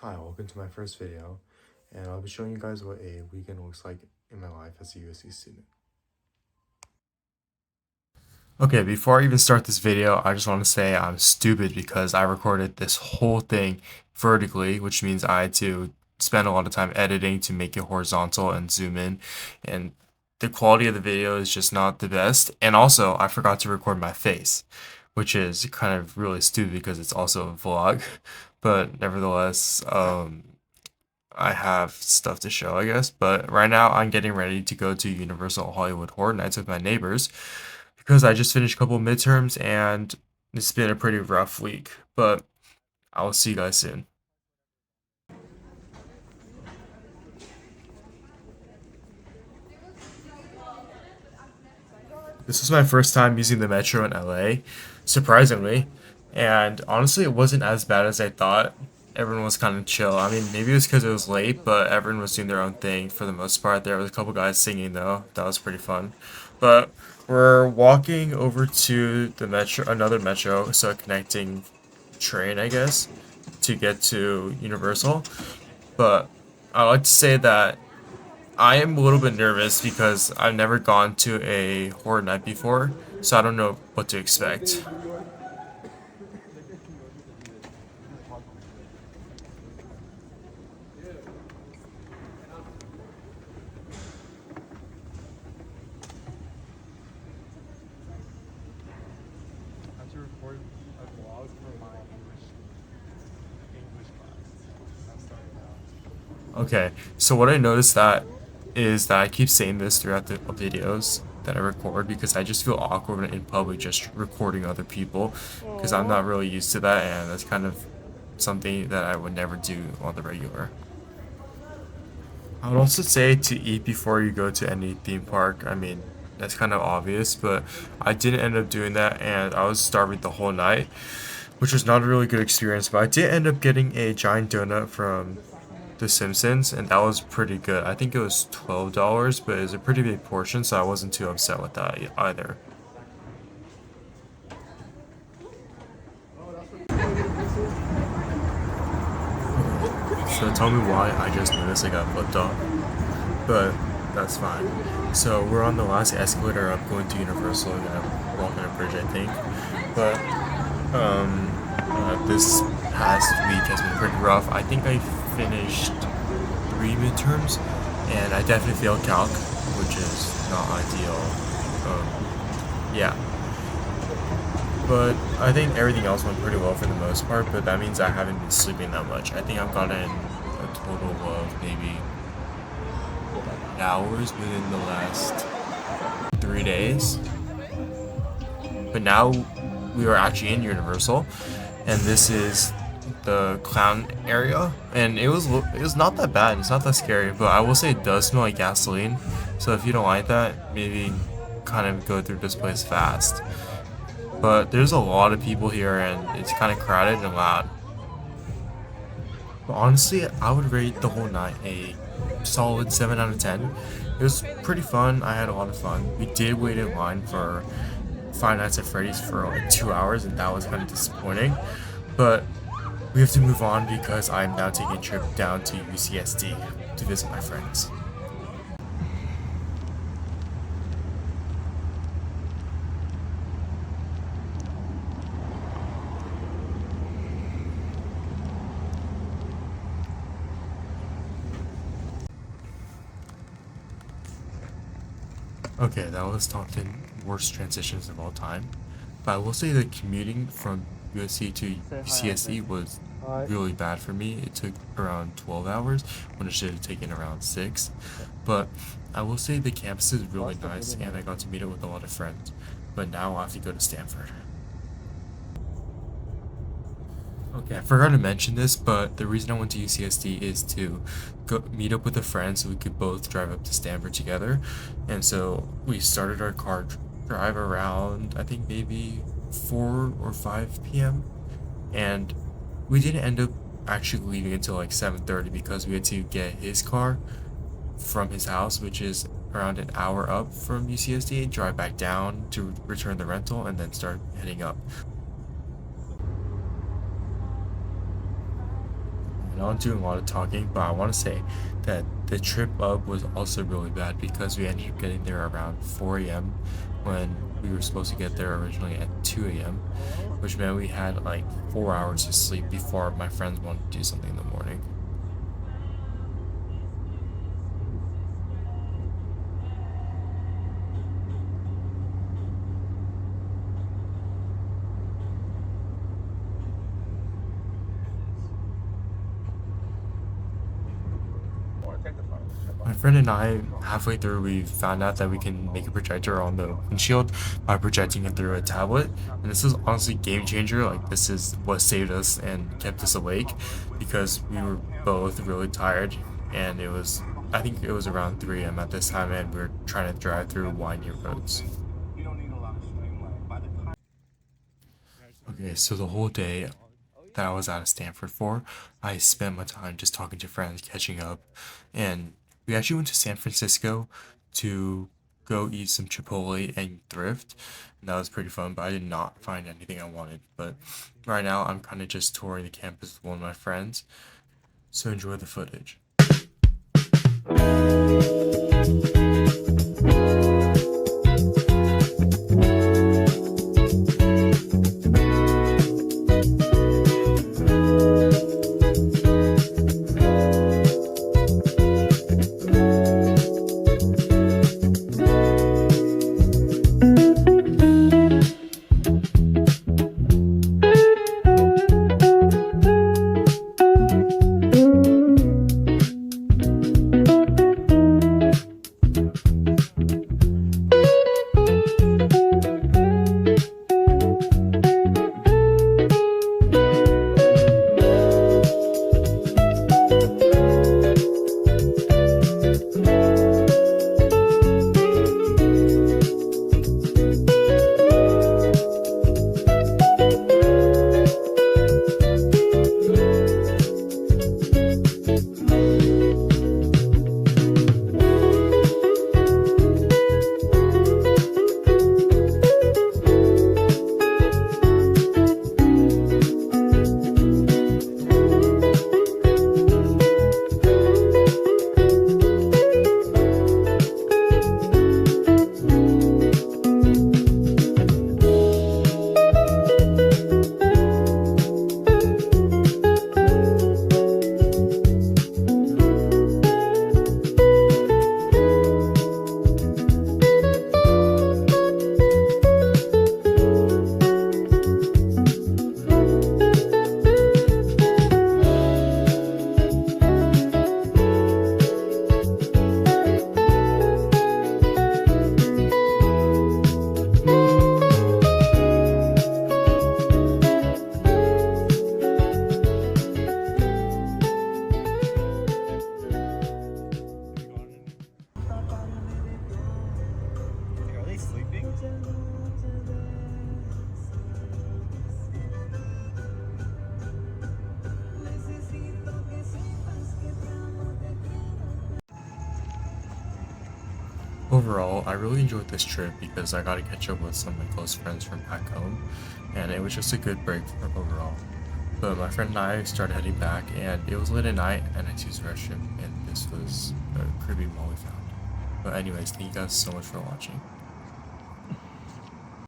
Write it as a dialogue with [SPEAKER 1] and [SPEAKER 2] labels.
[SPEAKER 1] Hi, welcome to my first video, and I'll be showing you guys what a weekend looks like in my life as a USC student. Okay, before I even start this video, I just want to say I'm stupid because I recorded this whole thing vertically, which means I had to spend a lot of time editing to make it horizontal and zoom in, and the quality of the video is just not the best. And also, I forgot to record my face, which is kind of really stupid because it's also a vlog, but nevertheless, I have stuff to show, I guess. But right now, I'm getting ready to go to Universal Hollywood Horror Nights with my neighbors because I just finished a couple midterms and it's been a pretty rough week. But I'll see you guys soon. This was my first time using the metro in LA, surprisingly. And honestly, it wasn't as bad as I thought. Everyone was kind of chill. I mean, maybe it was because it was late, but everyone was doing their own thing for the most part. There was a couple guys singing, though. That was pretty fun. But we're walking over to the metro, another metro, so a connecting train, I guess, to get to Universal. But I like to say that I am a little bit nervous because I've never gone to a horror night before, so I don't know what to expect.
[SPEAKER 2] I have to record a vlog for my English class. I'm starting now.
[SPEAKER 1] Okay, so what I noticed that is that I keep saying this throughout the videos that I record because I just feel awkward in public just recording other people because I'm not really used to that, and that's kind of something that I would never do on the regular. I would also say to eat before you go to any theme park. I mean, that's kind of obvious, but I didn't end up doing that, and I was starving the whole night, which was not a really good experience. But I did end up getting a giant donut from The Simpsons, and that was pretty good. I think it was $12, but it was a pretty big portion, so I wasn't too upset with that either. So tell me why I just noticed I got flipped off, but that's fine. So we're on the last escalator up going to Universal. We're gonna walk on a bridge, I think. But this past week has been pretty rough. I think I finished 3 midterms, and I definitely failed calc, which is not ideal. Yeah. But I think everything else went pretty well for the most part, but that means I haven't been sleeping that much. I think I've gotten a total of maybe 8 hours within the last 3 days. But now we are actually in Universal, and this is the clown area, and it was not that bad. It's not that scary, but I will say it does smell like gasoline. So if you don't like that, maybe kind of go through this place fast. But there's a lot of people here, and it's kind of crowded and loud. But honestly, I would rate the whole night a solid 7 out of 10. It was pretty fun. I had a lot of fun. We did wait in line for Five Nights at Freddy's for like 2 hours, and that was kind of disappointing. But we have to move on because I'm now taking a trip down to UCSD to visit my friends. Okay, that was top 10 worst transitions of all time. But I will say that commuting from USC to UCSD was really bad for me. It took around 12 hours when it should have taken around 6. But I will say the campus is really nice, and I got to meet up with a lot of friends. But now I have to go to Stanford. Okay, I forgot to mention this, but the reason I went to UCSD is to go meet up with a friend so we could both drive up to Stanford together. And so we started our car drive around, I think maybe 4 or 5 p.m. And we didn't end up actually leaving until like 7:30 because we had to get his car from his house, which is around an hour up from UCSD, drive back down to return the rental, and then start heading up. know I'm doing a lot of talking, but I want to say that the trip up was also really bad because we ended up getting there around 4 a.m. when we were supposed to get there originally at 2 a.m., which meant we had like 4 hours of sleep before my friends wanted to do something in the morning. My friend and I, halfway through, we found out that we can make a projector on the windshield by projecting it through a tablet. And this is honestly game changer. Like, this is what saved us and kept us awake because we were both really tired. And I think it was around 3 a.m. at this time, and we were trying to drive through windy roads. Okay, so the whole day that I was out of Stanford for, I spent my time just talking to friends, catching up, and we actually went to San Francisco to go eat some Chipotle and thrift, and that was pretty fun, but I did not find anything I wanted. But right now, I'm kind of just touring the campus with one of my friends, so enjoy the footage.
[SPEAKER 2] Are they sleeping?
[SPEAKER 1] Overall, I really enjoyed this trip because I got to catch up with some of my close friends from back home, and it was just a good break overall. But my friend and I started heading back, and it was late at night, and I used the restroom, and this was a creepy mall we found. But anyways, thank you guys so much for watching.